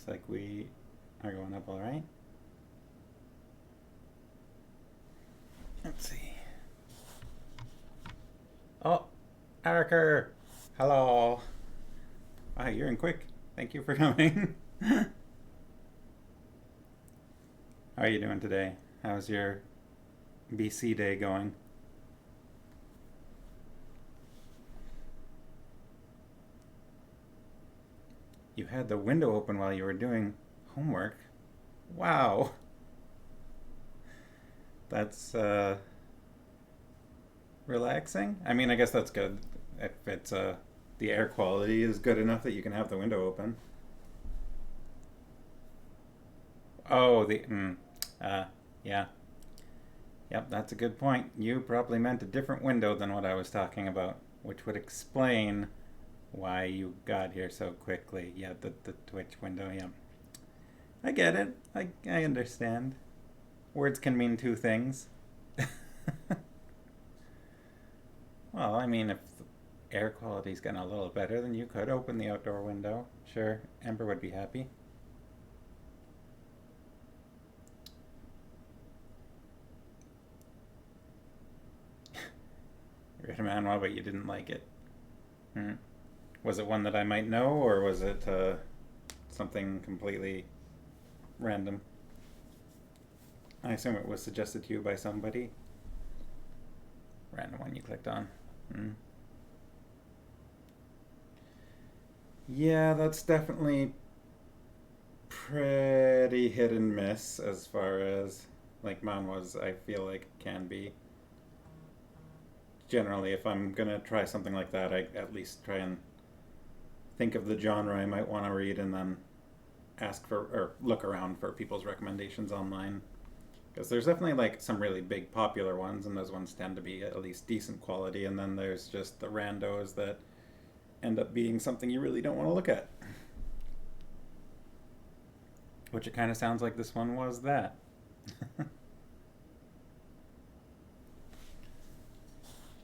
Looks like we are going up all right. Let's see. Oh, Erica! Hello! Wow, you're in quick. Thank you for coming. How are you doing today? How's your BC day going? You had the window open while you were doing homework. Wow! That's relaxing. I mean, I guess that's good. If it's the air quality is good enough that you can have the window open. Oh, uh, yeah. Yep, that's a good point. You probably meant a different window than what I was talking about, which would explain why you got here so quickly. Yeah, the Twitch window, yeah. I get it. I understand. Words can mean two things. Well, I mean, if the air quality's getting a little better, then you could open the outdoor window. Sure, Ember would be happy. You read a manual, but you didn't like it. Hmm. Was it one that I might know, or was it something completely random? I assume it was suggested to you by somebody. Random one you clicked on. Hmm. Yeah, that's definitely pretty hit and miss as far as like manhwas I feel like can be. Generally, if I'm gonna try something like that, I at least try and think of the genre I might want to read and then ask for or look around for people's recommendations online. Because there's definitely like some really big popular ones, and those ones tend to be at least decent quality, and then there's just the randos that end up being something you really don't want to look at. Which it kind of sounds like this one was that.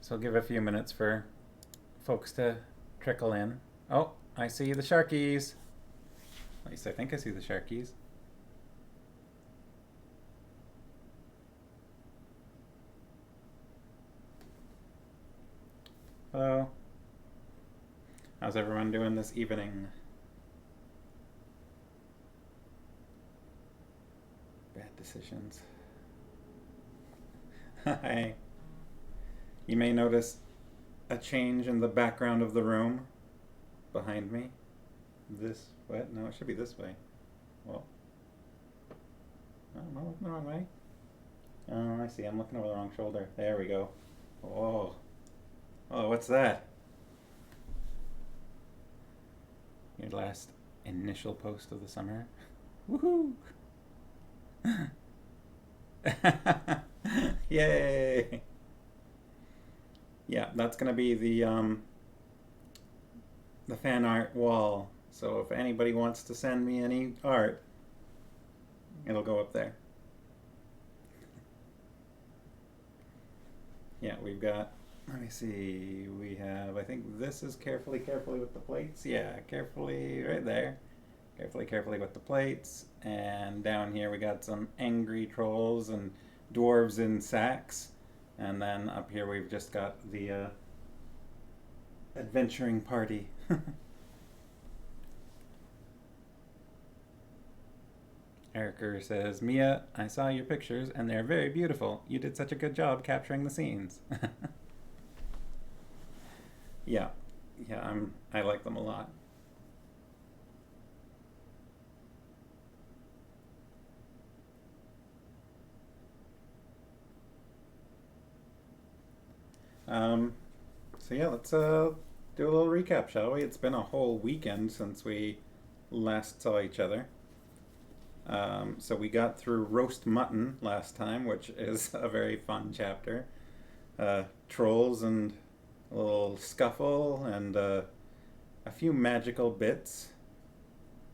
So I'll give a few minutes for folks to trickle in. Oh, I see the sharkies. At least I think I see the sharkies. Hello. How's everyone doing this evening? Bad decisions. Hi. You may notice a change in the background of the room behind me. This, what? No, it should be this way. Well, am I looking the wrong way? Oh, I see. I'm looking over the wrong shoulder. There we go. Oh, oh, what's that? Your last initial post of the summer. Woohoo! Yay! Yeah, that's gonna be the fan art wall. So if anybody wants to send me any art, it'll go up there. Yeah, we've got, let me see, we have, I think this is carefully, carefully with the plates. Yeah, carefully, right there. Carefully, carefully with the plates. And down here we got some angry trolls and dwarves in sacks. And then up here we've just got the adventuring party. Erica says, Mia, I saw your pictures and they're very beautiful. You did such a good job capturing the scenes. Yeah, yeah, I like them a lot. Um, so yeah, let's do a little recap, shall we? It's been a whole weekend since we last saw each other. So we got through roast mutton last time, which is a very fun chapter. Trolls and a little scuffle and a few magical bits.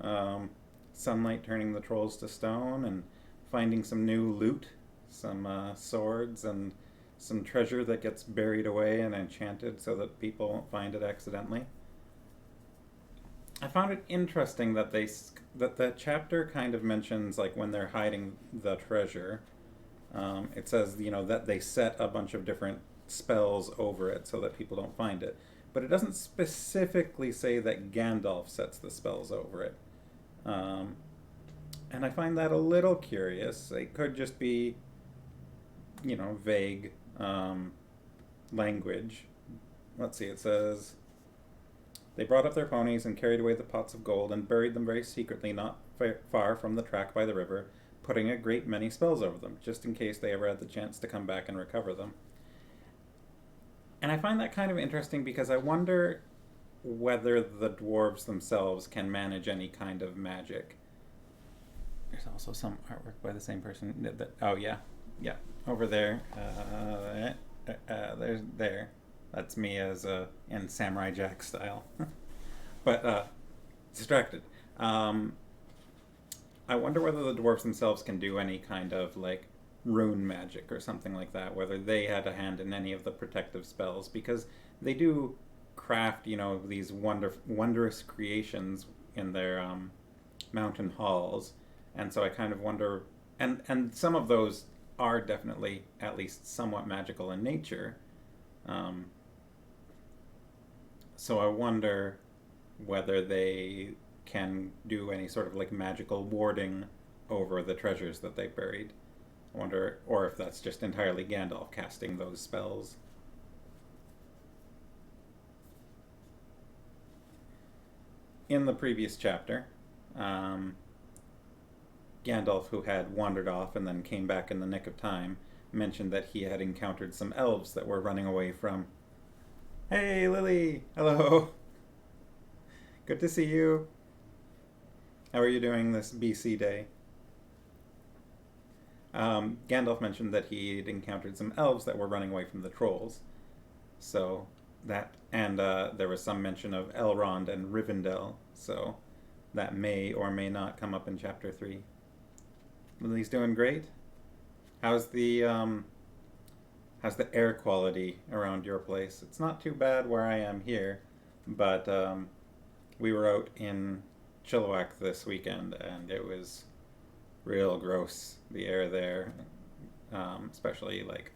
Um, Sunlight turning the trolls to stone and finding some new loot, some swords and some treasure that gets buried away and enchanted so that people won't find it accidentally. I found it interesting that that the chapter kind of mentions like when they're hiding the treasure. It says that they set a bunch of different spells over it so that people don't find it, but it doesn't specifically say that Gandalf sets the spells over it. Um, and I find that a little curious. It could just be vague language. Let's see. It says they brought up their ponies and carried away the pots of gold and buried them very secretly, not far from the track by the river, putting a great many spells over them, just in case they ever had the chance to come back and recover them. And I find that kind of interesting because I wonder whether the dwarves themselves can manage any kind of magic. There's also some artwork by the same person. Oh yeah, yeah, over there. There. That's me as in Samurai Jack style, but distracted. I wonder whether the dwarves themselves can do any kind of like rune magic or something like that. Whether they had a hand in any of the protective spells, because they do craft, these wondrous creations in their mountain halls, and so I kind of wonder. And some of those are definitely at least somewhat magical in nature. Um, so I wonder whether they can do any sort of like magical warding over the treasures that they buried. I wonder, or if that's just entirely Gandalf casting those spells. In the previous chapter, um, Gandalf, who had wandered off and then came back in the nick of time, mentioned that he had encountered some elves that were running away from. Hey, Lily! Hello! Good to see you. How are you doing this BC day? Gandalf mentioned that he'd encountered some elves that were running away from the trolls. So that, and there was some mention of Elrond and Rivendell. So that may or may not come up in chapter 3. Lily's doing great. How's the air quality around your place? It's not too bad where I am here, but we were out in Chilliwack this weekend, and it was real gross, the air there, especially like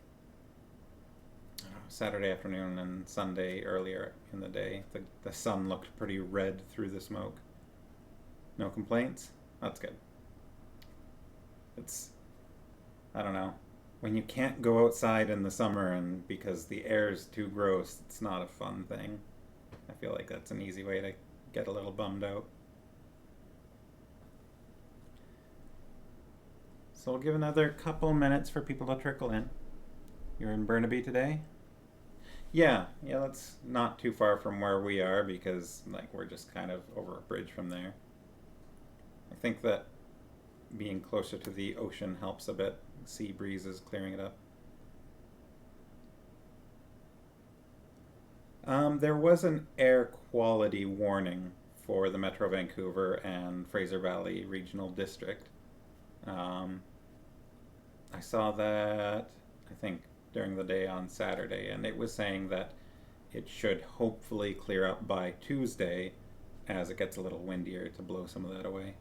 I don't know, Saturday afternoon and Sunday earlier in the day. The sun looked pretty red through the smoke. No complaints? That's good. It's, I don't know, when you can't go outside in the summer and because the air's too gross, it's not a fun thing. I feel like that's an easy way to get a little bummed out. So we'll give another couple minutes for people to trickle in. You're in Burnaby today? Yeah, that's not too far from where we are because like we're just kind of over a bridge from there. I think that being closer to the ocean helps a bit. Sea breeze is clearing it up. There was an air quality warning for the Metro Vancouver and Fraser Valley Regional District. Um, I saw that, I think, during the day on Saturday, and it was saying that it should hopefully clear up by Tuesday as it gets a little windier to blow some of that away.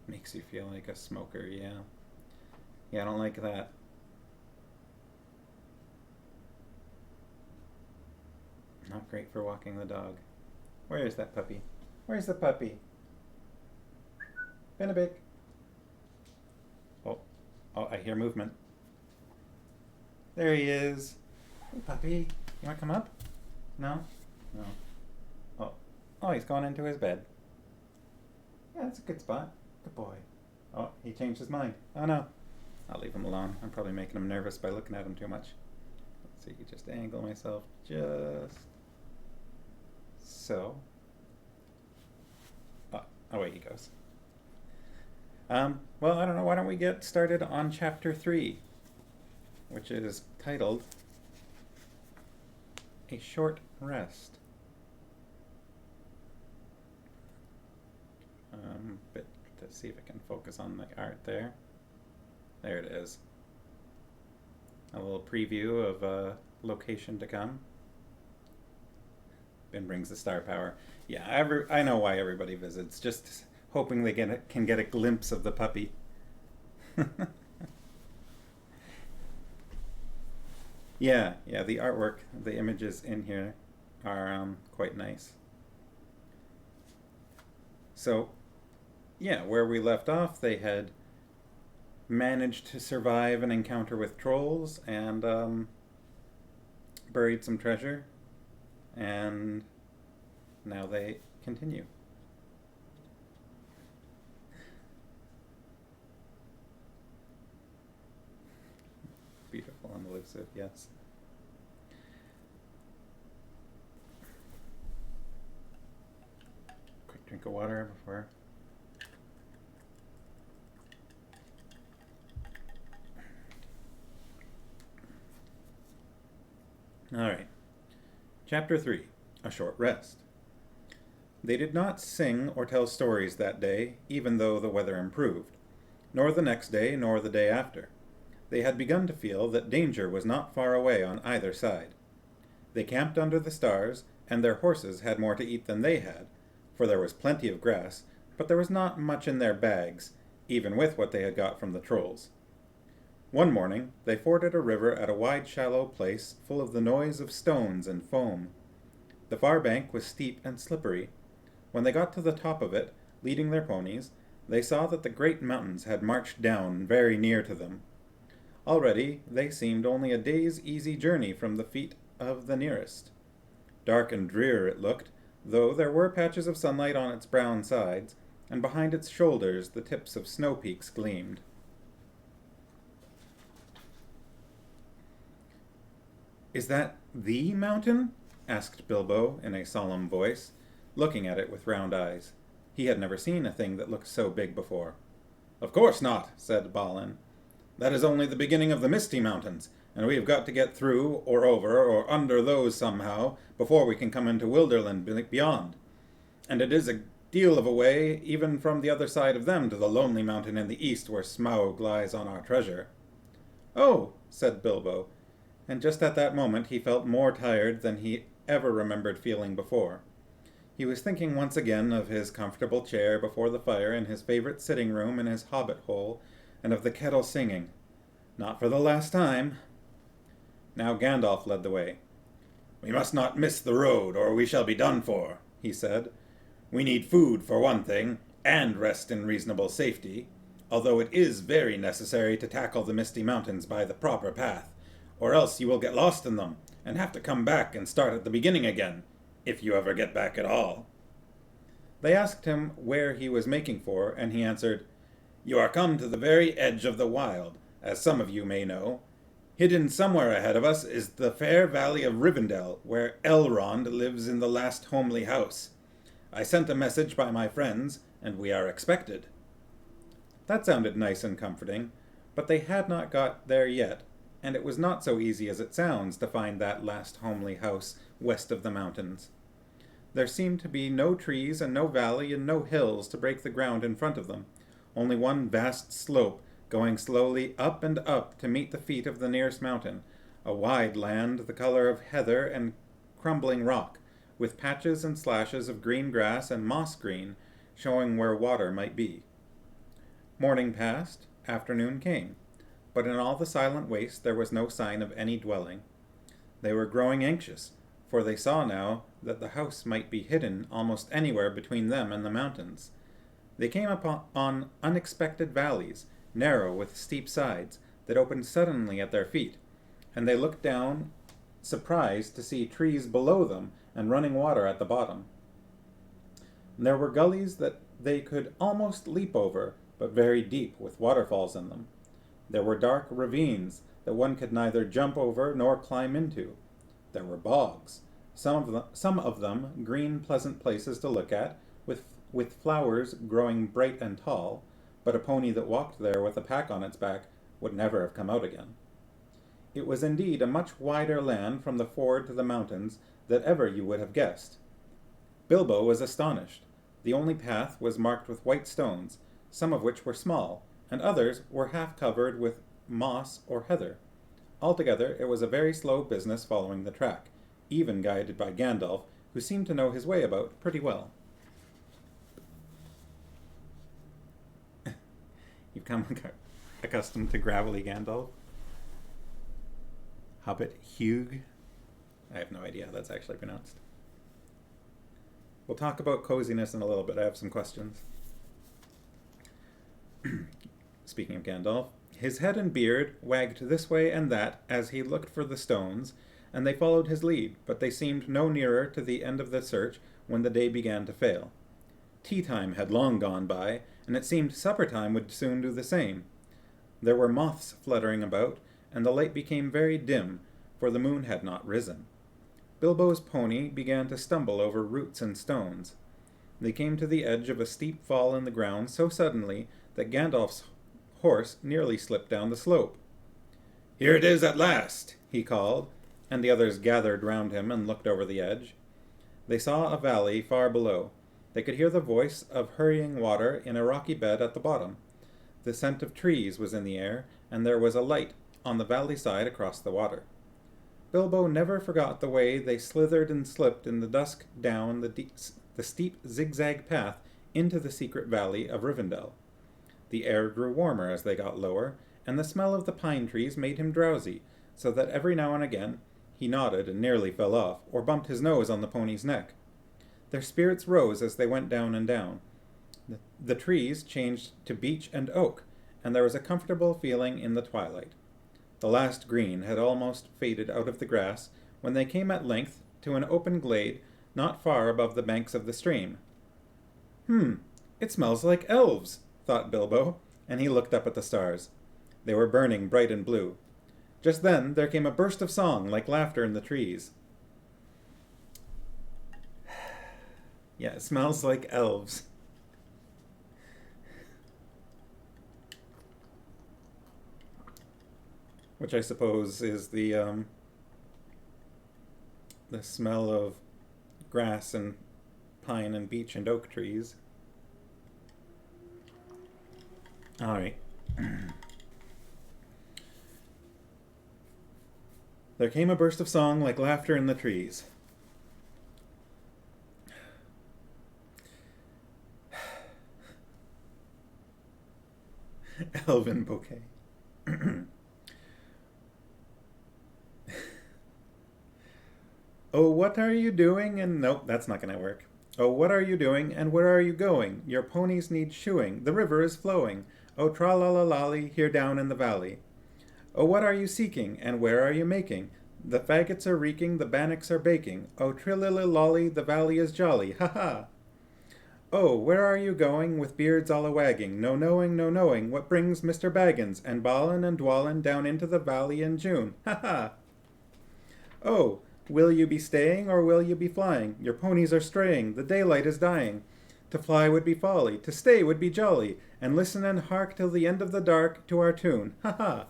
Makes you feel like a smoker, yeah. Yeah, I don't like that. Not great for walking the dog. Where is that puppy? Where's the puppy? Benedict. Oh, I hear movement. There he is. Hey, puppy. You want to come up? No? No. Oh, he's gone into his bed. Yeah, that's a good spot. Good boy. Oh, he changed his mind. Oh no. I'll leave him alone. I'm probably making him nervous by looking at him too much. Let's see, just angle myself just so. Oh, away he goes. Well, I don't know. Why don't we get started on chapter 3, which is titled A Short Rest. But to see if I can focus on the art there. There it is. A little preview of location to come. Ben brings the star power. Yeah, I know why everybody visits. Just hoping they can get a glimpse of the puppy. Yeah, yeah. The artwork, the images in here are quite nice. So, yeah, where we left off, they had managed to survive an encounter with trolls and buried some treasure, and now they continue. Beautiful and elusive, yes. Quick drink of water before. Alright. Chapter 3. A Short Rest. They did not sing or tell stories that day, even though the weather improved, nor the next day, nor the day after. They had begun to feel that danger was not far away on either side. They camped under the stars, and their horses had more to eat than they had, for there was plenty of grass, but there was not much in their bags, even with what they had got from the trolls. One morning they forded a river at a wide shallow place full of the noise of stones and foam. The far bank was steep and slippery. When they got to the top of it, leading their ponies, they saw that the great mountains had marched down very near to them. Already they seemed only a day's easy journey from the feet of the nearest. Dark and drear it looked, though there were patches of sunlight on its brown sides, and behind its shoulders the tips of snow peaks gleamed. "Is that the mountain?" asked Bilbo in a solemn voice, looking at it with round eyes. He had never seen a thing that looked so big before. "Of course not," said Balin. "That is only the beginning of the Misty Mountains, and we have got to get through, or over, or under those somehow, before we can come into Wilderland beyond. And it is a deal of a way, even from the other side of them to the lonely mountain in the east where Smaug lies on our treasure." "Oh," said Bilbo, and just at that moment he felt more tired than he ever remembered feeling before. He was thinking once again of his comfortable chair before the fire in his favorite sitting room in his hobbit hole, and of the kettle singing. Not for the last time. Now Gandalf led the way. "We must not miss the road, or we shall be done for," he said. "We need food, for one thing, and rest in reasonable safety, although it is very necessary to tackle the Misty Mountains by the proper path, or else you will get lost in them, and have to come back and start at the beginning again, if you ever get back at all." They asked him where he was making for, and he answered, "You are come to the very edge of the wild, as some of you may know. Hidden somewhere ahead of us is the fair valley of Rivendell, where Elrond lives in the last homely house. I sent a message by my friends, and we are expected." That sounded nice and comforting, but they had not got there yet, and it was not so easy as it sounds to find that last homely house west of the mountains. There seemed to be no trees and no valley and no hills to break the ground in front of them, only one vast slope going slowly up and up to meet the feet of the nearest mountain, a wide land the color of heather and crumbling rock, with patches and slashes of green grass and moss green showing where water might be. Morning passed, afternoon came, but in all the silent waste there was no sign of any dwelling. They were growing anxious, for they saw now that the house might be hidden almost anywhere between them and the mountains. They came upon unexpected valleys, narrow with steep sides, that opened suddenly at their feet, and they looked down, surprised to see trees below them and running water at the bottom. There were gullies that they could almost leap over, but very deep, with waterfalls in them. There were dark ravines that one could neither jump over nor climb into. There were bogs, some of them green, pleasant places to look at, with flowers growing bright and tall, but a pony that walked there with a pack on its back would never have come out again. It was indeed a much wider land from the ford to the mountains than ever you would have guessed. Bilbo was astonished. The only path was marked with white stones, some of which were small, and others were half covered with moss or heather. Altogether, it was a very slow business following the track, even guided by Gandalf, who seemed to know his way about pretty well. You've come accustomed to gravelly Gandalf? Hobbit Hugh? I have no idea how that's actually pronounced. We'll talk about coziness in a little bit. I have some questions. Speaking of Gandalf, his head and beard wagged this way and that as he looked for the stones, and they followed his lead, but they seemed no nearer to the end of the search when the day began to fail. Tea time had long gone by, and it seemed supper time would soon do the same. There were moths fluttering about, and the light became very dim, for the moon had not risen. Bilbo's pony began to stumble over roots and stones. They came to the edge of a steep fall in the ground so suddenly that Gandalf's horse nearly slipped down the slope. "Here it is at last," he called, and the others gathered round him and looked over the edge. They saw a valley far below. They could hear the voice of hurrying water in a rocky bed at the bottom. The scent of trees was in the air, and there was a light on the valley side across the water. Bilbo never forgot the way they slithered and slipped in the dusk down the steep zigzag path into the secret valley of Rivendell. The air grew warmer as they got lower, and the smell of the pine trees made him drowsy, so that every now and again he nodded and nearly fell off, or bumped his nose on the pony's neck. Their spirits rose as they went down and down. The trees changed to beech and oak, and there was a comfortable feeling in the twilight. The last green had almost faded out of the grass when they came at length to an open glade not far above the banks of the stream. It smells like elves," thought Bilbo, and he looked up at the stars. They were burning bright and blue. Just then there came a burst of song like laughter in the trees. Yeah, it smells like elves. Which I suppose is the smell of grass and pine and beech and oak trees. All right. There came a burst of song like laughter in the trees. Elven bouquet. Oh, what are you doing? And nope, that's not going to work. Oh, what are you doing? And where are you going? Your ponies need shoeing. The river is flowing. Oh, tra-la-la-lolly, here down in the valley. Oh, what are you seeking? And where are you making? The faggots are reeking, the bannocks are baking. Oh, trilly-lolly, the valley is jolly. Ha-ha! Oh, where are you going with beards all a-wagging? No knowing, no knowing, what brings Mr. Baggins and Balin and Dwalin down into the valley in June? Ha-ha! Oh, will you be staying or will you be flying? Your ponies are straying, the daylight is dying. To fly would be folly, to stay would be jolly, and listen and hark till the end of the dark to our tune. Ha-ha!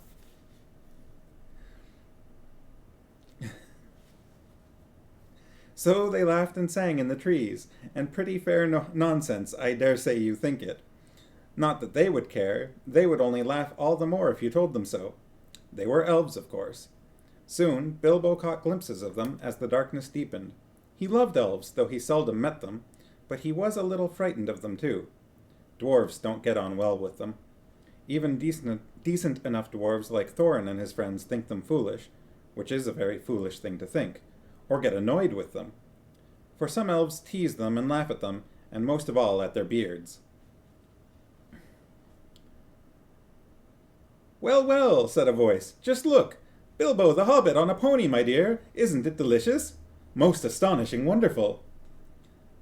So they laughed and sang in the trees, and pretty fair nonsense, I dare say you think it. Not that they would care, they would only laugh all the more if you told them so. They were elves, of course. Soon Bilbo caught glimpses of them as the darkness deepened. He loved elves, though he seldom met them, but he was a little frightened of them too. Dwarves don't get on well with them. Even decent enough dwarves like Thorin and his friends think them foolish, which is a very foolish thing to think, or get annoyed with them. For some elves tease them and laugh at them, and most of all at their beards. "Well, well," said a voice, "just look! Bilbo the Hobbit on a pony, my dear! Isn't it delicious? Most astonishing wonderful!"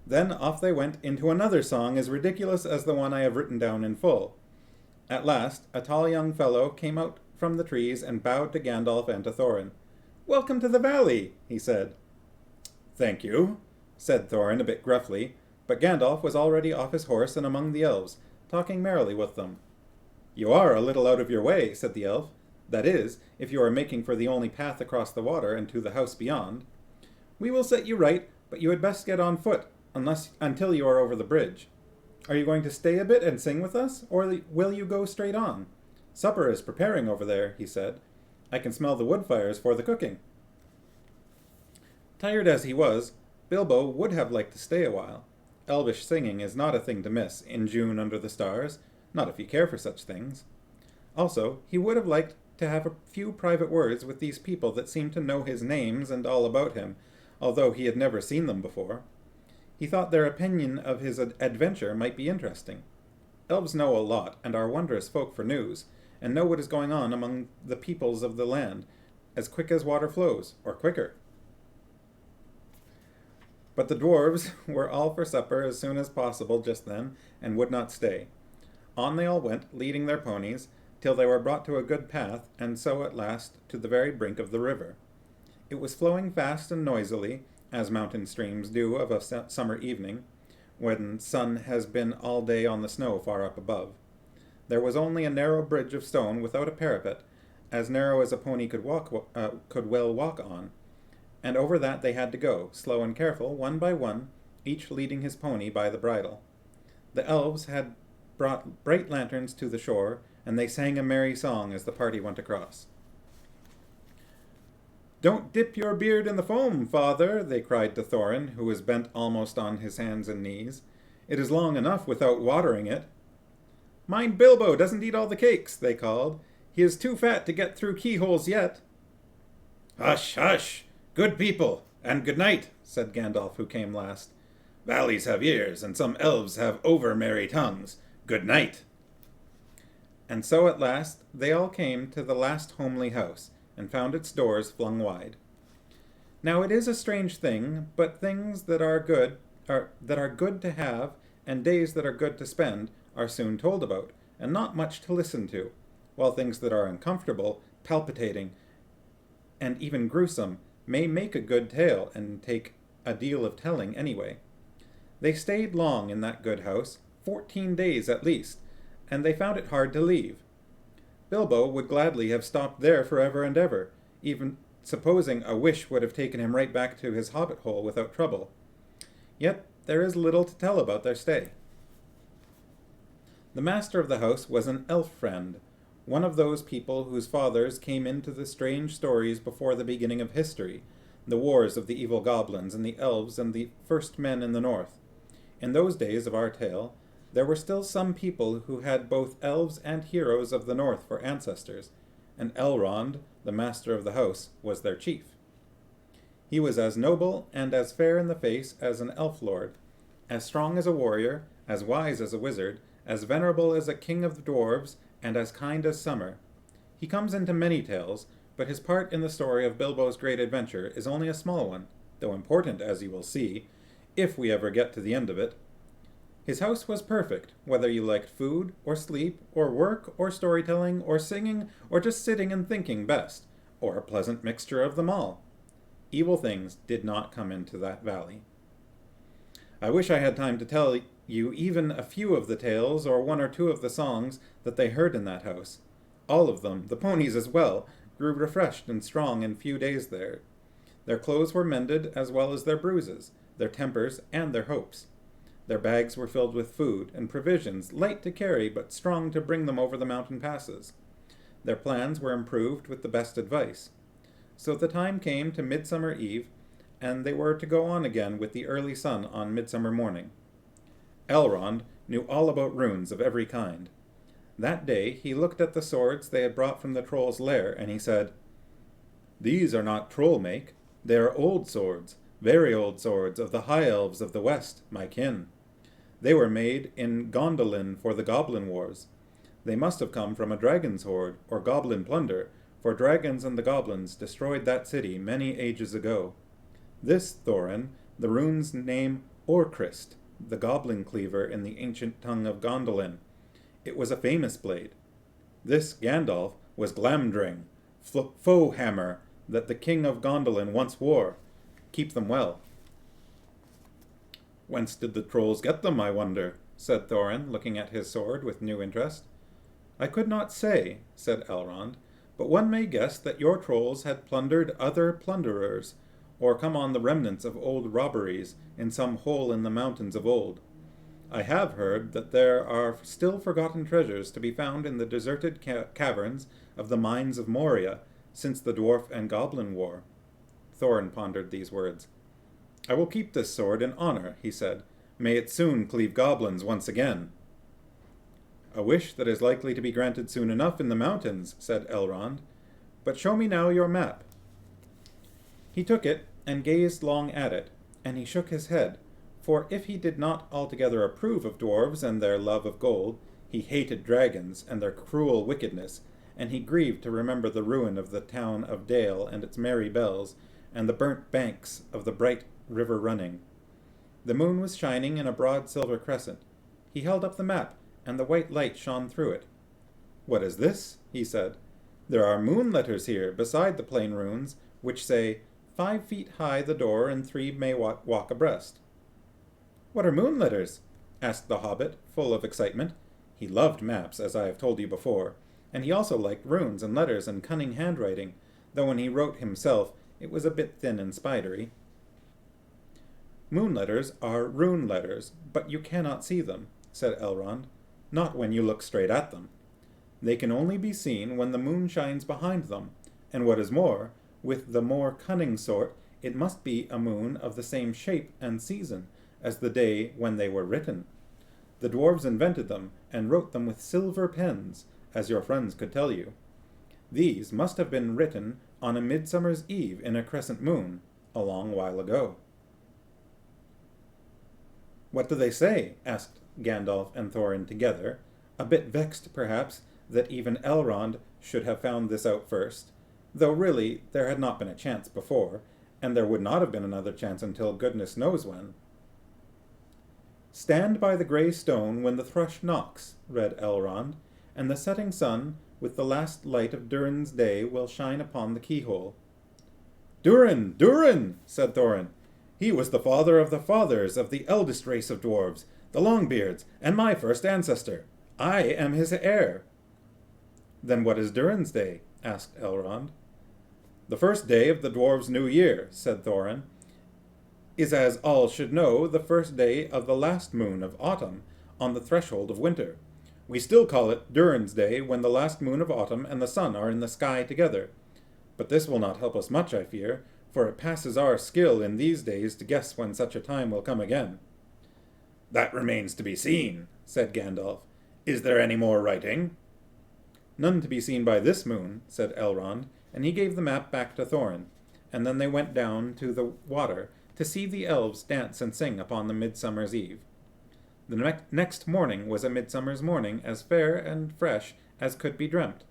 Then off they went into another song as ridiculous as the one I have written down in full. At last, a tall young fellow came out from the trees and bowed to Gandalf and to Thorin. "Welcome to the valley," he said. "Thank you," said Thorin a bit gruffly, but Gandalf was already off his horse and among the elves, talking merrily with them. "You are a little out of your way," said the elf. "That is, if you are making for the only path across the water and to the house beyond. We will set you right, but you had best get on foot, until you are over the bridge. Are you going to stay a bit and sing with us, or will you go straight on? Supper is preparing over there," he said, I can smell the wood fires for the cooking." Tired as he was, Bilbo would have liked to stay a while. Elvish singing is not a thing to miss in June under the stars, not if you care for such things. Also, he would have liked to have a few private words with these people that seemed to know his names and all about him, although he had never seen them before. He thought their opinion of his adventure might be interesting. Elves know a lot and are wondrous folk for news, and know what is going on among the peoples of the land, as quick as water flows, or quicker. But the dwarves were all for supper as soon as possible just then, and would not stay. On they all went, leading their ponies, till they were brought to a good path, and so at last to the very brink of the river. It was flowing fast and noisily, as mountain streams do of a summer evening, when sun has been all day on the snow far up above. There was only a narrow bridge of stone without a parapet, as narrow as a pony could well walk on, and over that they had to go, slow and careful, one by one, each leading his pony by the bridle. The elves had brought bright lanterns to the shore, and they sang a merry song as the party went across. "Don't dip your beard in the foam, father," they cried to Thorin, who was bent almost on his hands and knees. "It is long enough without watering it." "Mind Bilbo doesn't eat all the cakes," they called. "He is too fat to get through keyholes yet." "Hush, hush! Good people, and good night," said Gandalf, who came last. "Valleys have ears, and some elves have over-merry tongues. Good night." And so at last they all came to the last homely house, and found its doors flung wide. Now it is a strange thing, but things that are good to have, and days that are good to spend, are soon told about, and not much to listen to, while things that are uncomfortable, palpitating, and even gruesome may make a good tale and take a deal of telling anyway. They stayed long in that good house, 14 days at least, and they found it hard to leave. Bilbo would gladly have stopped there forever and ever, even supposing a wish would have taken him right back to his hobbit hole without trouble. Yet there is little to tell about their stay. The master of the house was an elf friend, one of those people whose fathers came into the strange stories before the beginning of history, the wars of the evil goblins and the elves and the first men in the north. In those days of our tale, there were still some people who had both elves and heroes of the north for ancestors, and Elrond, the master of the house, was their chief. He was as noble and as fair in the face as an elf lord, as strong as a warrior, as wise as a wizard, as venerable as a king of the dwarves, and as kind as summer. He comes into many tales, but his part in the story of Bilbo's great adventure is only a small one, though important, as you will see, if we ever get to the end of it. His house was perfect, whether you liked food, or sleep, or work, or storytelling, or singing, or just sitting and thinking best, or a pleasant mixture of them all. Evil things did not come into that valley. I wish I had time to tell you even a few of the tales or one or two of the songs that they heard in that house. All of them, the ponies as well, grew refreshed and strong in few days there. Their clothes were mended as well as their bruises, their tempers and their hopes. Their bags were filled with food and provisions, light to carry but strong to bring them over the mountain passes. Their plans were improved with the best advice. So the time came to Midsummer Eve, and they were to go on again with the early sun on Midsummer morning. Elrond knew all about runes of every kind. That day he looked at the swords they had brought from the troll's lair, and he said, "These are not troll make. They are old swords, very old swords of the high elves of the west, my kin. They were made in Gondolin for the goblin wars. They must have come from a dragon's horde, or goblin plunder, for dragons and the goblins destroyed that city many ages ago. This, Thorin, the rune's name Orcrist, the goblin cleaver in the ancient tongue of Gondolin. It was a famous blade. This, Gandalf, was Glamdring, foe hammer that the king of Gondolin once wore. Keep them well." "Whence did the trolls get them, I wonder?" said Thorin, looking at his sword with new interest. "I could not say," said Elrond, "but one may guess that your trolls had plundered other plunderers, or come on the remnants of old robberies in some hole in the mountains of old. I have heard that there are still forgotten treasures to be found in the deserted caverns of the mines of Moria, since the dwarf and goblin war. Thorin pondered these words. I will keep this sword in honor, he said. May it soon cleave goblins once again. A wish that is likely to be granted soon enough in the mountains, said Elrond. But show me now your map. He took it and gazed long at it, and he shook his head, for if he did not altogether approve of dwarves and their love of gold, he hated dragons and their cruel wickedness, and he grieved to remember the ruin of the town of Dale and its merry bells, and the burnt banks of the bright river running. The moon was shining in a broad silver crescent. He held up the map, and the white light shone through it. What is this? He said. There are moon letters here, beside the plain runes, which say, 5 feet high the door, and 3 may walk abreast. What are moon letters? Asked the hobbit, full of excitement. He loved maps, as I have told you before, and he also liked runes and letters and cunning handwriting, though when he wrote himself, it was a bit thin and spidery. Moon letters are rune letters, but you cannot see them, said Elrond, not when you look straight at them. They can only be seen when the moon shines behind them, and what is more, with the more cunning sort, it must be a moon of the same shape and season as the day when they were written. The dwarves invented them, and wrote them with silver pens, as your friends could tell you. These must have been written on a midsummer's eve in a crescent moon, a long while ago. What do they say? Asked Gandalf and Thorin together, a bit vexed, perhaps, that even Elrond should have found this out first, though really there had not been a chance before, and there would not have been another chance until goodness knows when. Stand by the grey stone when the thrush knocks, read Elrond, and the setting sun, with the last light of Durin's day, will shine upon the keyhole. Durin! Durin! Said Thorin. He was the father of the fathers of the eldest race of dwarves, the Longbeards, and my first ancestor. I am his heir. Then what is Durin's day? Asked Elrond. The first day of the dwarves' new year, said Thorin, is, as all should know, the first day of the last moon of autumn, on the threshold of winter. We still call it Durin's Day when the last moon of autumn and the sun are in the sky together. But this will not help us much, I fear, for it passes our skill in these days to guess when such a time will come again. That remains to be seen, said Gandalf. Is there any more writing? None to be seen by this moon, said Elrond, and he gave the map back to Thorin, and then they went down to the water to see the elves dance and sing upon the midsummer's eve. The next morning was a midsummer's morning, as fair and fresh as could be dreamt.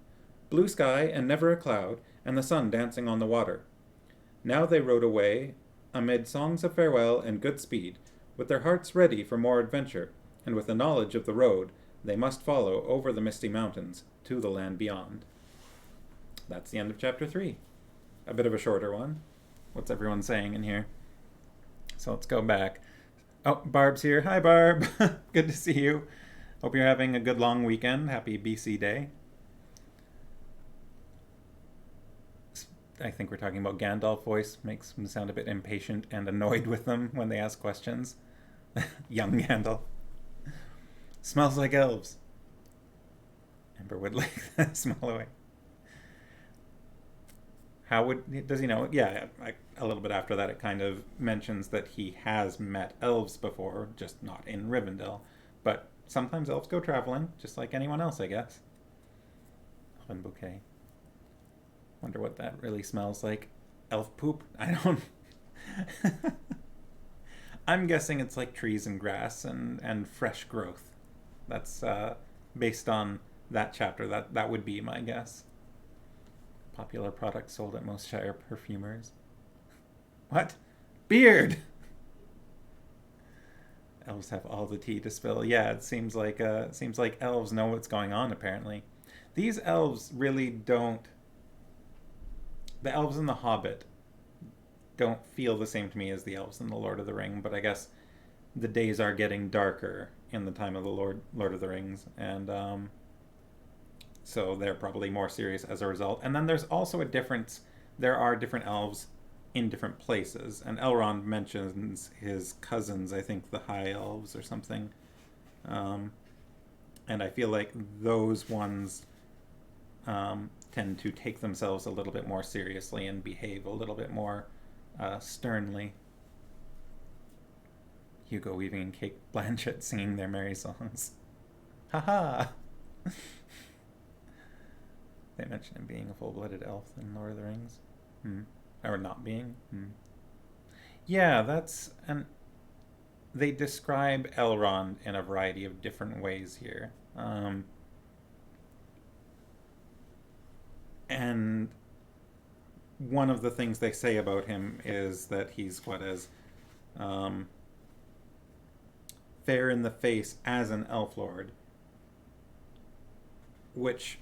Blue sky and never a cloud, and the sun dancing on the water. Now they rode away, amid songs of farewell and good speed, with their hearts ready for more adventure, and with the knowledge of the road they must follow over the misty mountains to the land beyond. That's the end of chapter 3. A bit of a shorter one. What's everyone saying in here? So let's go back. Oh, Barb's here. Hi, Barb. Good to see you. Hope you're having a good long weekend. Happy BC Day. I think we're talking about Gandalf voice. Makes him sound a bit impatient and annoyed with them when they ask questions. Young Gandalf. Smells like elves. Ember would like that smell away. Does he know? Yeah, a little bit after that it kind of mentions that he has met elves before, just not in Rivendell. But sometimes elves go traveling, just like anyone else, I guess. Fun bouquet. Wonder what that really smells like. Elf poop? I don't... I'm guessing it's like trees and grass and fresh growth. That's based on that chapter. That would be my guess. Popular product sold at most Shire perfumers. What? Beard! Elves have all the tea to spill. Yeah, it seems like elves know what's going on, apparently. These elves really don't... The elves in The Hobbit don't feel the same to me as the elves in The Lord of the Ring, but I guess the days are getting darker in the time of the Lord of the Rings, and so they're probably more serious as a result. And then there's also a difference. There are different elves in different places, and Elrond mentions his cousins, I think the High Elves or something, and I feel like those ones tend to take themselves a little bit more seriously and behave a little bit more sternly. Hugo Weaving and Kate Blanchett singing their merry songs. Haha! They mentioned him being a full-blooded elf in Lord of the Rings. Or not being. Yeah, that's... And they describe Elrond in a variety of different ways here. And one of the things they say about him is that he's fair in the face as an elf lord, which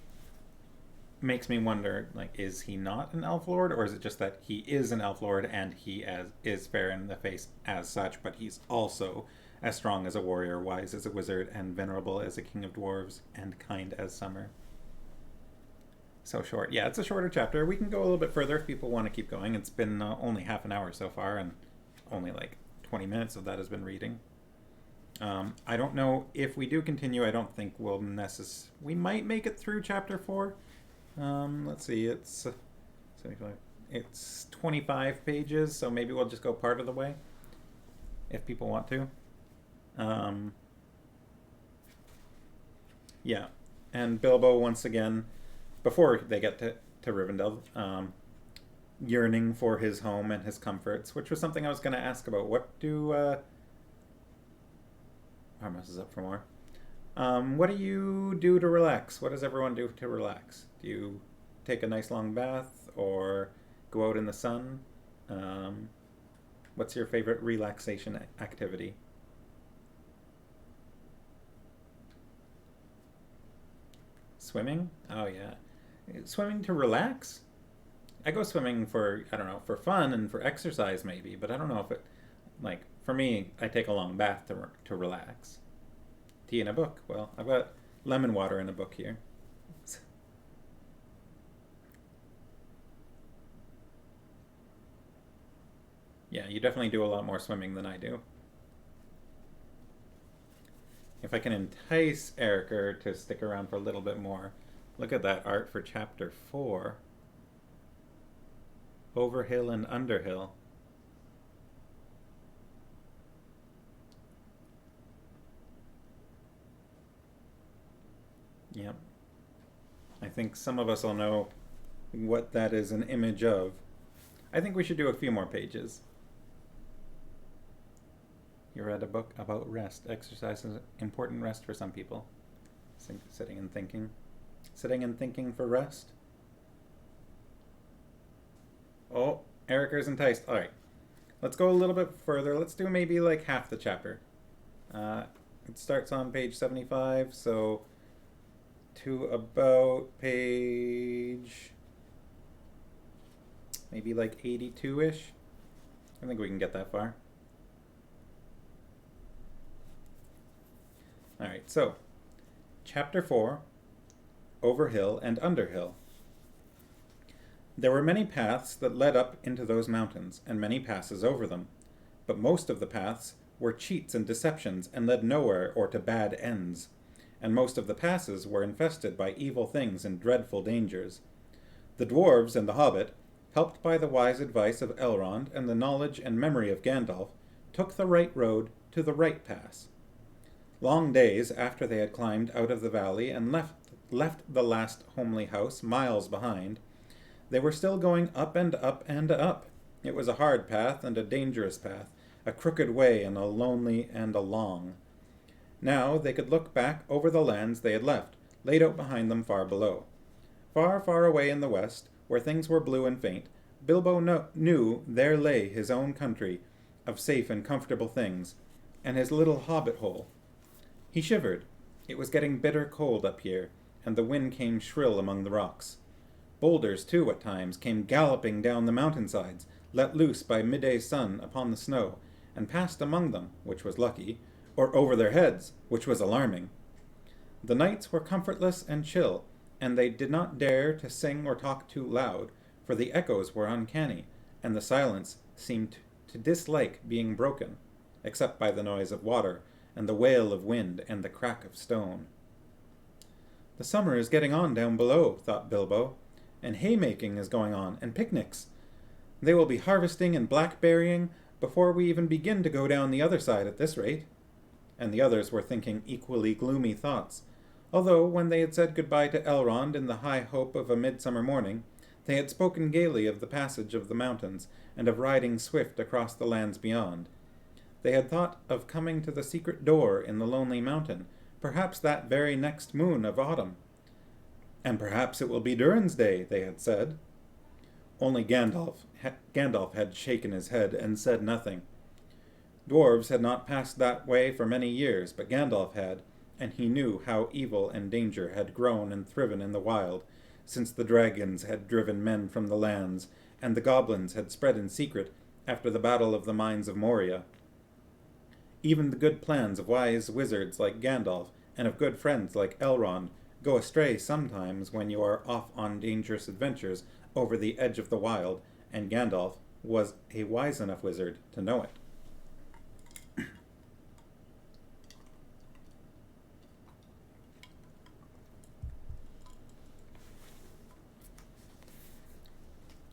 makes me wonder, like, is he not an elf lord, or is it just that he is an elf lord and he is fair in the face as such, but he's also as strong as a warrior, wise as a wizard, and venerable as a king of dwarves, and kind as summer? So short. Yeah, it's a shorter chapter. We can go a little bit further if people want to keep going. It's been only half an hour so far, and only like 20 minutes of that has been reading. I don't know if we do continue. I don't think we'll we might make it through chapter 4. Let's see. It's 75. It's 25 pages, so maybe we'll just go part of the way if people want to. Yeah, and Bilbo once again, before they get to Rivendell, yearning for his home and his comforts, which was something I was going to ask about. What do Armas is up for more. What do you do to relax? What does everyone do to relax? Do you take a nice long bath or go out in the sun? What's your favorite relaxation activity? Swimming? Oh yeah. Swimming to relax? I go swimming for, I don't know, for fun and for exercise maybe, but I don't know if it, like, for me, I take a long bath to relax. Tea and a book. Well, I've got lemon water in a book here. Yeah, you definitely do a lot more swimming than I do. If I can entice Erica to stick around for a little bit more. Look at that art for chapter 4. Overhill and Underhill. Yep. I think some of us will know what that is an image of. I think we should do a few more pages. You read a book about rest. Exercise is important rest for some people. Sitting and thinking. Sitting and thinking for rest. Oh, Erica's enticed. All right. Let's go a little bit further. Let's do maybe like half the chapter. It starts on page 75, so to about page maybe like 82-ish. I think we can get that far. All right, so chapter 4, Overhill and Underhill. There were many paths that led up into those mountains, and many passes over them. But most of the paths were cheats and deceptions, and led nowhere or to bad ends. And most of the passes were infested by evil things and dreadful dangers. The dwarves and the Hobbit, helped by the wise advice of Elrond and the knowledge and memory of Gandalf, took the right road to the right pass. Long days after they had climbed out of the valley and left the last homely house miles behind, they were still going up and up and up. It was a hard path and a dangerous path, a crooked way and a lonely and a long. Now they could look back over the lands they had left, laid out behind them far below. Far, far away in the west, where things were blue and faint, Bilbo knew there lay his own country of safe and comfortable things, and his little hobbit hole. He shivered. It was getting bitter cold up here, and the wind came shrill among the rocks. Boulders, too, at times, came galloping down the mountainsides, let loose by midday sun upon the snow, and passed among them, which was lucky, or over their heads, which was alarming. The nights were comfortless and chill, and they did not dare to sing or talk too loud, for the echoes were uncanny, and the silence seemed to dislike being broken, except by the noise of water, and the wail of wind, and the crack of stone. The summer is getting on down below, thought Bilbo, and haymaking is going on, and picnics. They will be harvesting and blackberrying before we even begin to go down the other side at this rate. And the others were thinking equally gloomy thoughts, although when they had said goodbye to Elrond in the high hope of a midsummer morning, they had spoken gaily of the passage of the mountains and of riding swift across the lands beyond. They had thought of coming to the secret door in the lonely mountain, perhaps that very next moon of autumn. And perhaps it will be Durin's day, they had said. Only Gandalf had shaken his head and said nothing. Dwarves had not passed that way for many years, but Gandalf had, and he knew how evil and danger had grown and thriven in the wild, since the dragons had driven men from the lands, and the goblins had spread in secret after the battle of the mines of Moria. Even the good plans of wise wizards like Gandalf, and of good friends like Elrond, go astray sometimes when you are off on dangerous adventures over the edge of the wild, and Gandalf was a wise enough wizard to know it.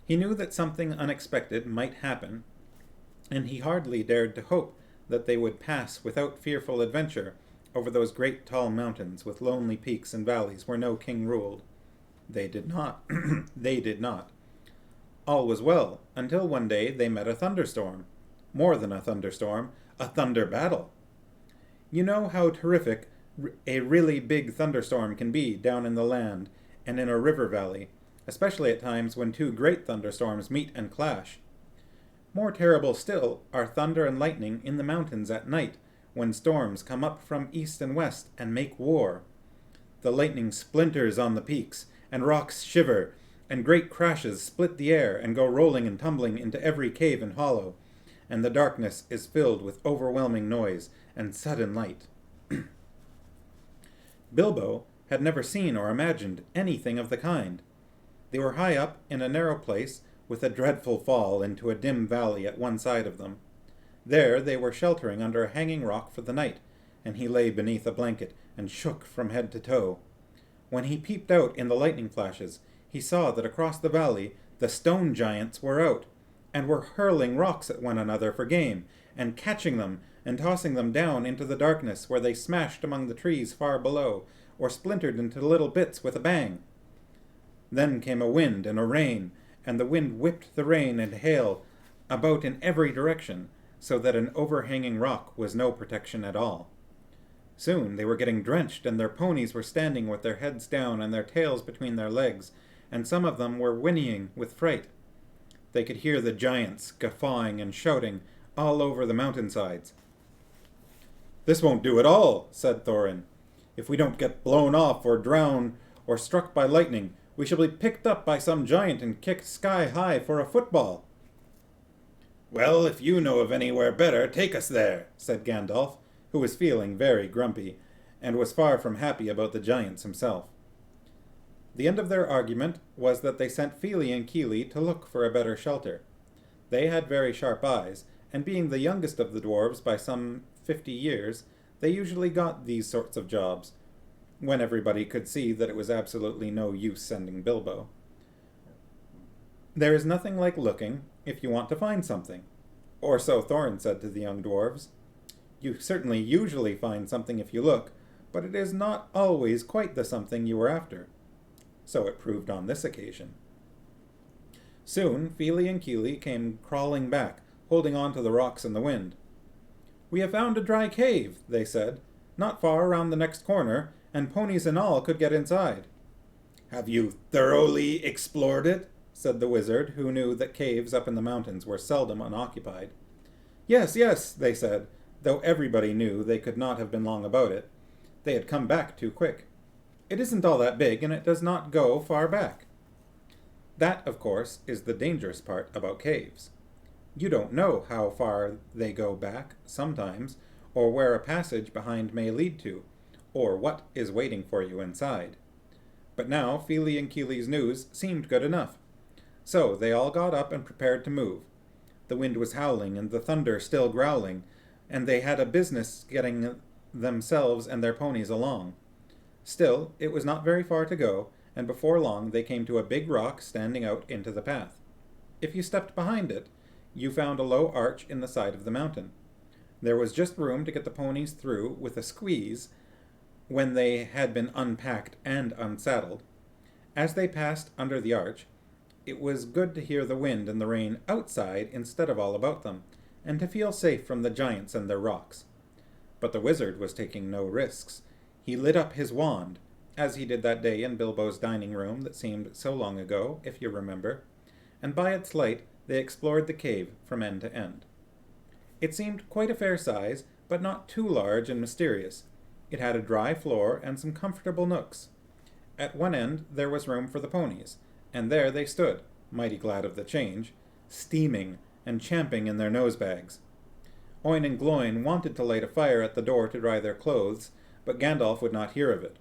He knew that something unexpected might happen, and he hardly dared to hope that they would pass without fearful adventure over those great tall mountains with lonely peaks and valleys where no king ruled. They did not. They did not. All was well, until one day they met a thunderstorm. More than a thunderstorm, a thunder battle. You know how terrific a really big thunderstorm can be down in the land and in a river valley, especially at times when two great thunderstorms meet and clash. More terrible still are thunder and lightning in the mountains at night, when storms come up from east and west and make war. The lightning splinters on the peaks, and rocks shiver, and great crashes split the air and go rolling and tumbling into every cave and hollow, and the darkness is filled with overwhelming noise and sudden light. Bilbo had never seen or imagined anything of the kind. They were high up in a narrow place, with a dreadful fall into a dim valley at one side of them. There they were sheltering under a hanging rock for the night, and he lay beneath a blanket and shook from head to toe. When he peeped out in the lightning flashes, he saw that across the valley the stone giants were out, and were hurling rocks at one another for game, and catching them and tossing them down into the darkness, where they smashed among the trees far below, or splintered into little bits with a bang. Then came a wind and a rain, and the wind whipped the rain and hail about in every direction, so that an overhanging rock was no protection at all. Soon they were getting drenched, and their ponies were standing with their heads down and their tails between their legs, and some of them were whinnying with fright. They could hear the giants guffawing and shouting all over the mountainsides. "This won't do at all," said Thorin. "If we don't get blown off or drowned or struck by lightning, we shall be picked up by some giant and kicked sky high for a football." "Well, if you know of anywhere better, take us there," said Gandalf, who was feeling very grumpy, and was far from happy about the giants himself. The end of their argument was that they sent Fili and Kili to look for a better shelter. They had very sharp eyes, and being the youngest of the dwarves by some 50 years, they usually got these sorts of jobs, when everybody could see that it was absolutely no use sending Bilbo. There is nothing like looking if you want to find something, or so Thorin said to the young dwarves. You certainly usually find something if you look, but it is not always quite the something you were after. So it proved on this occasion. Soon Fili and Kili came crawling back, holding on to the rocks in the wind. "We have found a dry cave," they said, "not far around the next corner, and ponies and all could get inside." "Have you thoroughly explored it?" said the wizard, who knew that caves up in the mountains were seldom unoccupied. "Yes, yes," they said, though everybody knew they could not have been long about it. They had come back too quick. "It isn't all that big, and it does not go far back." That, of course, is the dangerous part about caves. You don't know how far they go back, sometimes, or where a passage behind may lead to, or what is waiting for you inside. But now Fili and Kili's news seemed good enough. So they all got up and prepared to move. The wind was howling and the thunder still growling, and they had a business getting themselves and their ponies along. Still, it was not very far to go, and before long they came to a big rock standing out into the path. If you stepped behind it, you found a low arch in the side of the mountain. There was just room to get the ponies through with a squeeze when they had been unpacked and unsaddled. As they passed under the arch, it was good to hear the wind and the rain outside instead of all about them, and to feel safe from the giants and their rocks. But the wizard was taking no risks. He lit up his wand, as he did that day in Bilbo's dining room that seemed so long ago, if you remember, and by its light they explored the cave from end to end. It seemed quite a fair size, but not too large and mysterious. It had a dry floor and some comfortable nooks. At one end there was room for the ponies, and there they stood, mighty glad of the change, steaming and champing in their nose-bags. Oin and Gloin wanted to light a fire at the door to dry their clothes, but Gandalf would not hear of it.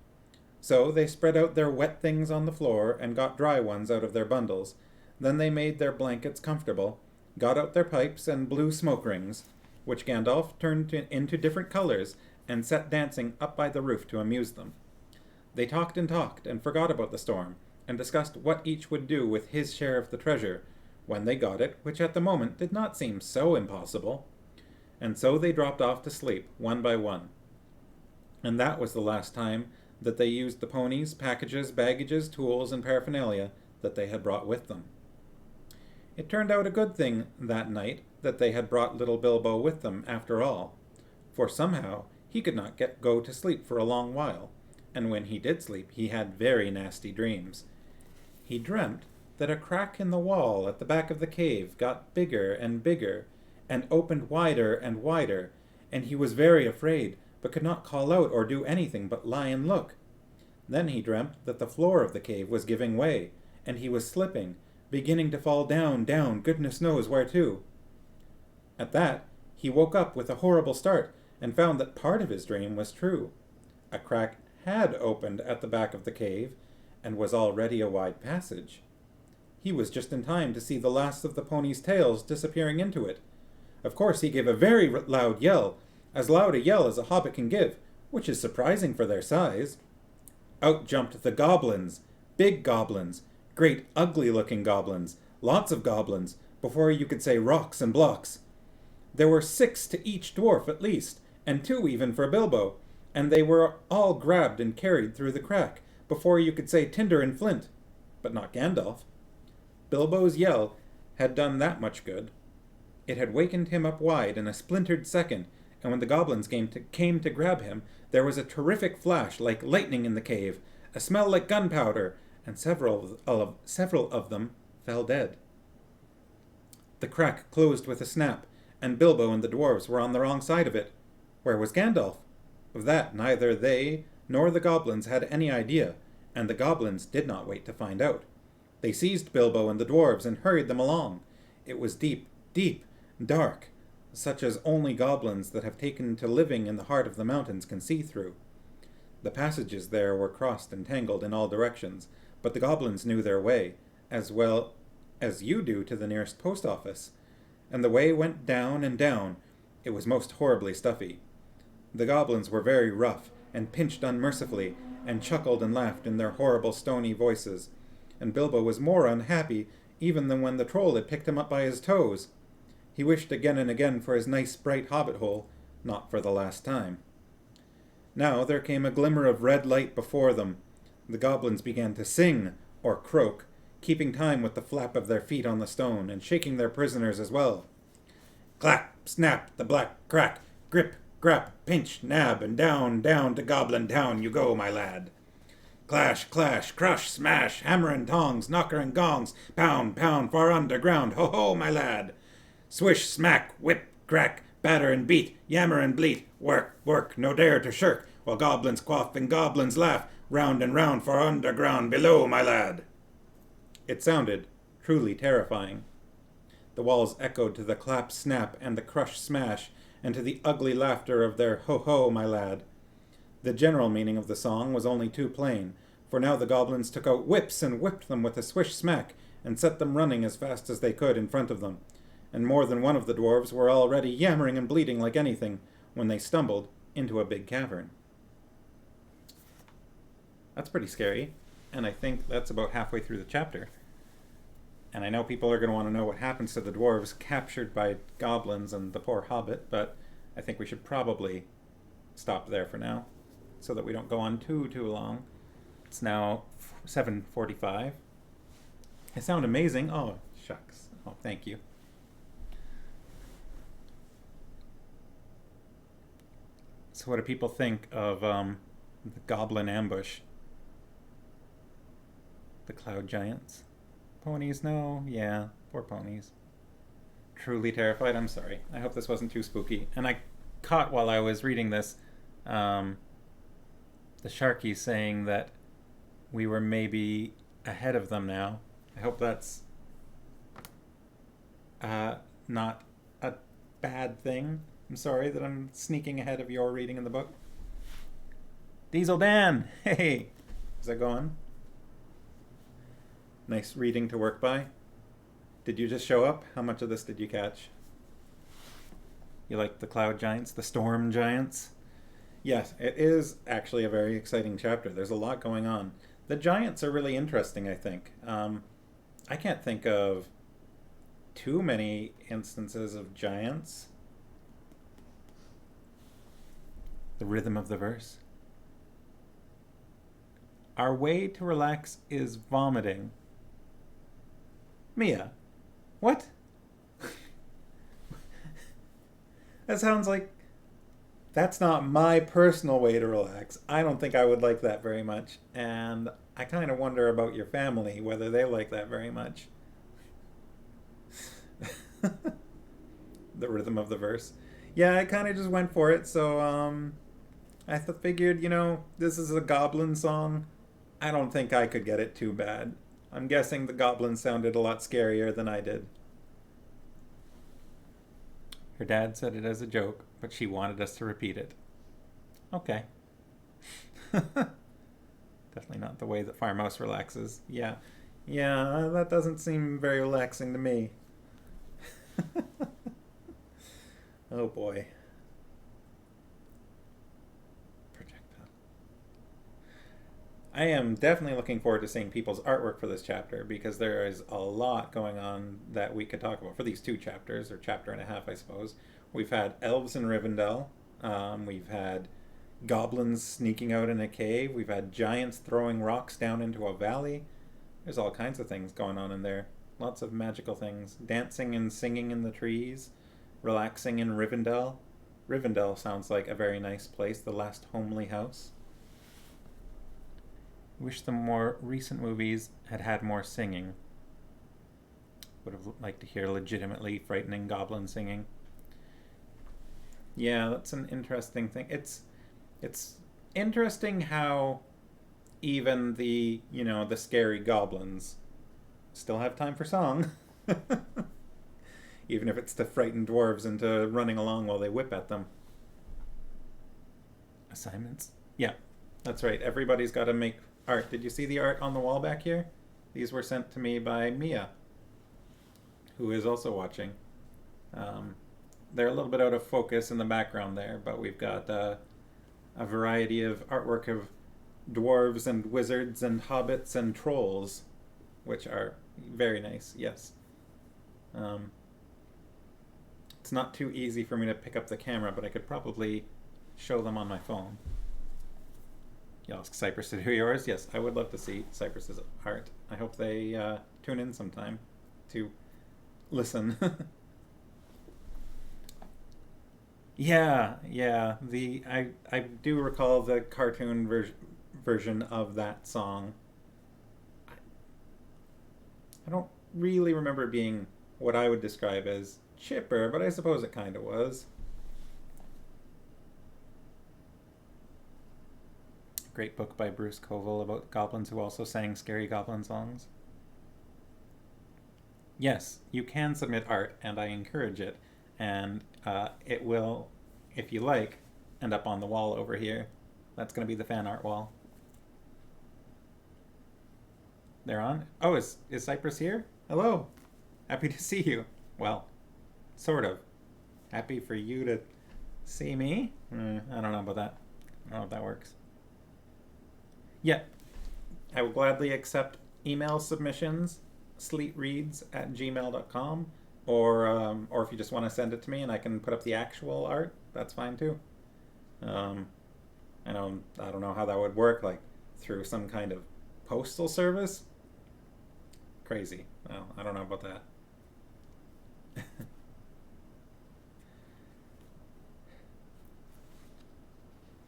So they spread out their wet things on the floor and got dry ones out of their bundles. Then they made their blankets comfortable, got out their pipes and blew smoke rings, which Gandalf turned into different colors and set dancing up by the roof to amuse them. They talked and forgot about the storm, and discussed what each would do with his share of the treasure, when they got it, which at the moment did not seem so impossible. And so they dropped off to sleep, one by one. And that was the last time that they used the ponies, packages, baggages, tools, and paraphernalia that they had brought with them. It turned out a good thing that night that they had brought little Bilbo with them after all, for somehow he could not go to sleep for a long while, and when he did sleep he had very nasty dreams. He dreamt that a crack in the wall at the back of the cave got bigger and bigger, and opened wider and wider, and he was very afraid, but could not call out or do anything but lie and look. Then he dreamt that the floor of the cave was giving way, and he was slipping, beginning to fall down, goodness knows where to. At that, he woke up with a horrible start, and found that part of his dream was true. A crack had opened at the back of the cave, and was already a wide passage. He was just in time to see the last of the ponies' tails disappearing into it. Of course he gave a very loud yell, as loud a yell as a hobbit can give, which is surprising for their size. Out jumped the goblins, big goblins, great ugly-looking goblins, lots of goblins, before you could say rocks and blocks. There were 6 to each dwarf at least, and 2 even for Bilbo, and they were all grabbed and carried through the crack, before you could say tinder and flint, but not Gandalf. Bilbo's yell had done that much good. It had wakened him up wide in a splintered second, and when the goblins came to grab him, there was a terrific flash like lightning in the cave, a smell like gunpowder, and several of them fell dead. The crack closed with a snap, and Bilbo and the dwarves were on the wrong side of it. Where was Gandalf? Of that neither they nor the goblins had any idea, and the goblins did not wait to find out. They seized Bilbo and the dwarves and hurried them along. It was deep, deep, dark, such as only goblins that have taken to living in the heart of the mountains can see through. The passages there were crossed and tangled in all directions, but the goblins knew their way, as well as you do to the nearest post office, and the way went down and down. It was most horribly stuffy. The goblins were very rough, and pinched unmercifully, and chuckled and laughed in their horrible stony voices, and Bilbo was more unhappy even than when the troll had picked him up by his toes. He wished again and again for his nice bright hobbit hole, not for the last time. Now there came a glimmer of red light before them. The goblins began to sing, or croak, keeping time with the flap of their feet on the stone, and shaking their prisoners as well. Clap, snap, the black crack, grip, grap, pinch, nab, and down, down to Goblin Town you go, my lad. Clash, clash, crush, smash, hammer and tongs, knocker and gongs, pound, pound, far underground, ho-ho, my lad. Swish, smack, whip, crack, batter and beat, yammer and bleat, work, work, no dare to shirk, while goblins quaff and goblins laugh, round and round far underground below, my lad. It sounded truly terrifying. The walls echoed to the clap, snap, and the crush, smash, and to the ugly laughter of their ho-ho, my lad. The general meaning of the song was only too plain, for now the goblins took out whips and whipped them with a swish-smack, and set them running as fast as they could in front of them, and more than one of the dwarves were already yammering and bleating like anything when they stumbled into a big cavern. That's pretty scary. and I think that's about halfway through the chapter. And I know people are going to want to know what happens to the dwarves captured by goblins and the poor hobbit, but I think we should probably stop there for now so that we don't go on too long. It's now 7:45. I sound amazing. Oh, shucks. Oh, thank you. So what do people think of the goblin ambush? The cloud giants? Ponies, no? Yeah, poor ponies. Truly terrified? I'm sorry. I hope this wasn't too spooky. And I caught while I was reading this the Sharky saying that we were maybe ahead of them now. I hope that's not a bad thing. I'm sorry that I'm sneaking ahead of your reading in the book. Diesel Dan! Hey! How's that going? Nice reading to work by. Did you just show up? How much of this did you catch? You like the cloud giants? The storm giants? Yes, it is actually a very exciting chapter. There's a lot going on. The giants are really interesting, I think. I can't think of too many instances of giants. The rhythm of the verse. Our way to relax is vomiting. Mia, what? That sounds like... That's not my personal way to relax. I don't think I would like that very much. And I kind of wonder about your family, whether they like that very much. The rhythm of the verse. Yeah, I kind of just went for it. So I figured, this is a goblin song. I don't think I could get it too bad. I'm guessing the goblins sounded a lot scarier than I did. Her dad said it as a joke, but she wanted us to repeat it. Okay. Definitely not the way that Farmouse relaxes. Yeah, that doesn't seem very relaxing to me. Oh boy. Projectile. I am definitely looking forward to seeing people's artwork for this chapter because there is a lot going on that we could talk about for these 2 chapters, or chapter and a half, I suppose. We've had elves in Rivendell. We've had goblins sneaking out in a cave. We've had giants throwing rocks down into a valley. There's all kinds of things going on in there. Lots of magical things. Dancing and singing in the trees. Relaxing in Rivendell. Rivendell sounds like a very nice place. The last homely house. Wish the more recent movies had had more singing. Would have liked to hear legitimately frightening goblin singing. Yeah, that's an interesting thing. It's interesting how even the scary goblins still have time for song. Even if it's to frighten dwarves into running along while they whip at them. Assignments? Yeah, that's right. Everybody's got to make art. Did you see the art on the wall back here? These were sent to me by Mia, who is also watching. They're a little bit out of focus in the background there, but we've got a variety of artwork of dwarves and wizards and hobbits and trolls, which are very nice, yes. It's not too easy for me to pick up the camera, but I could probably show them on my phone. You ask Cypress to do yours? Yes, I would love to see Cypress's art. I hope they tune in sometime to listen. Yeah. I do recall the cartoon version of that song. I don't really remember it being what I would describe as chipper, but I suppose it kind of was. Great book by Bruce Coville about goblins who also sang scary goblin songs. Yes, you can submit art, and I encourage it. And it will, if you like, end up on the wall over here. That's going to be the fan art wall. They're on? Oh, is Cypress here? Hello. Happy to see you. Well, sort of. Happy for you to see me? I don't know about that. I don't know if that works. Yeah. I will gladly accept email submissions, sleetreads@gmail.com, or if you just want to send it to me and I can put up the actual art, that's fine too. Um, I don't know how that would work, like through some kind of postal service. Crazy. Well, I don't know about that.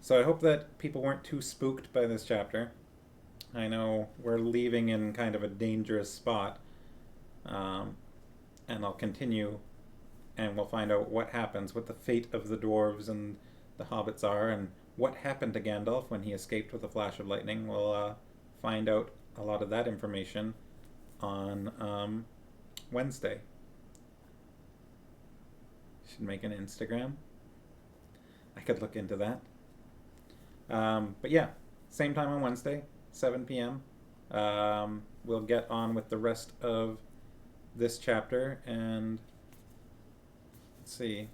So I hope that people weren't too spooked by this chapter. I know we're leaving in kind of a dangerous spot, um, and I'll continue, and we'll find out what happens, what the fate of the dwarves and the hobbits are, and what happened to Gandalf when he escaped with a flash of lightning. We'll find out a lot of that information on Wednesday. Should make an Instagram. I could look into that. But yeah, same time on Wednesday, 7 p.m. We'll get on with the rest of this chapter, and let's see.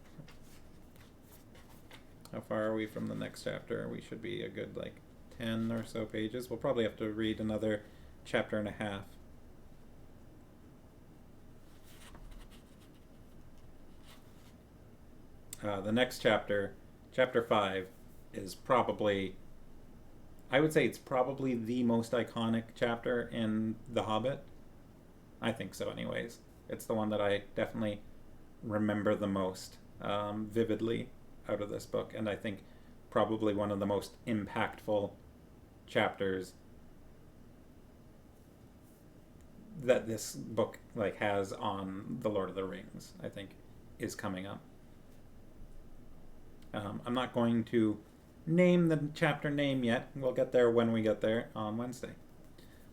How far are we from the next chapter? We should be a good, like, 10 or so pages. We'll probably have to read another chapter and a half. The next chapter, chapter 5, is probably, I would say it's probably the most iconic chapter in The Hobbit. I think so, anyways. It's the one that I definitely remember the most vividly out of this book, and I think probably one of the most impactful chapters that this book like has on the Lord of the Rings, I think, is coming up. I'm not going to name the chapter name yet. We'll get there when we get there on Wednesday.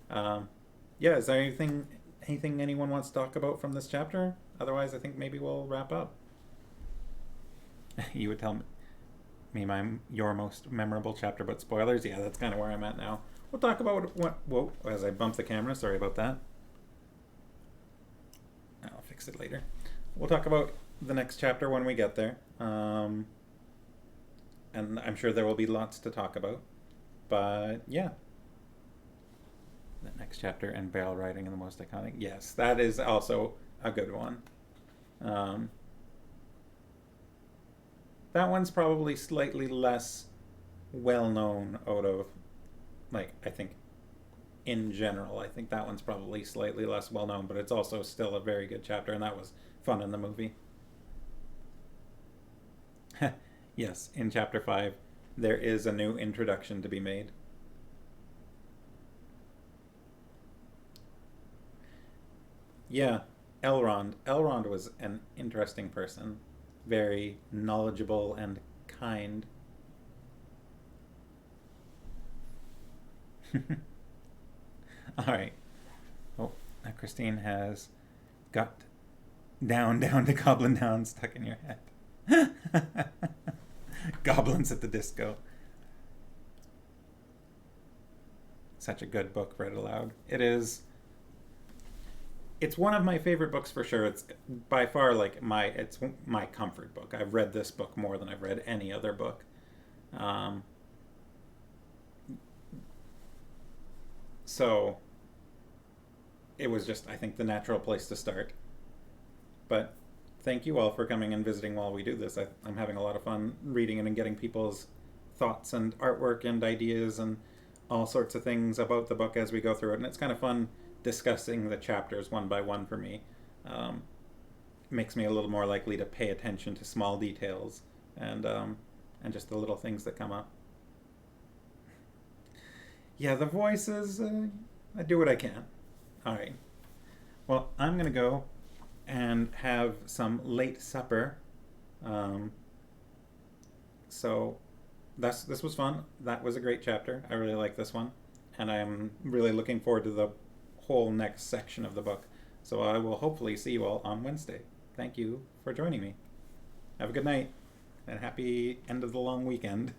Yeah, is there anything anyone wants to talk about from this chapter? Otherwise, I think maybe we'll wrap up. You would tell me your most memorable chapter about spoilers? Yeah, that's kind of where I'm at now. We'll talk about what. Whoa, as I bumped the camera, sorry about that. I'll fix it later. We'll talk about the next chapter when we get there. And I'm sure there will be lots to talk about. But yeah. The next chapter, and barrel riding, and the most iconic. Yes, that is also a good one. That one's probably slightly less well known out of, like, I think in general. I think that one's probably slightly less well known, but it's also still a very good chapter, and that was fun in the movie. Yes, in chapter 5, there is a new introduction to be made. Yeah, Elrond. Elrond was an interesting person. Very knowledgeable and kind. Alright. Oh, Christine has got down to Goblin Down stuck in your head. Goblins at the Disco. Such a good book read aloud. It is. It's one of my favorite books for sure. It's by far like it's my comfort book. I've read this book more than I've read any other book. So it was just, I think, the natural place to start. But thank you all for coming and visiting while we do this. I'm having a lot of fun reading it and getting people's thoughts and artwork and ideas and all sorts of things about the book as we go through it. And it's kind of fun discussing the chapters one by one for me. Makes me a little more likely to pay attention to small details and just the little things that come up. Yeah, the voices, I do what I can. All right. Well, I'm going to go and have some late supper. So this was fun. That was a great chapter. I really like this one. And I'm really looking forward to the whole next section of the book. So I will hopefully see you all on Wednesday. Thank you for joining me. Have a good night and happy end of the long weekend.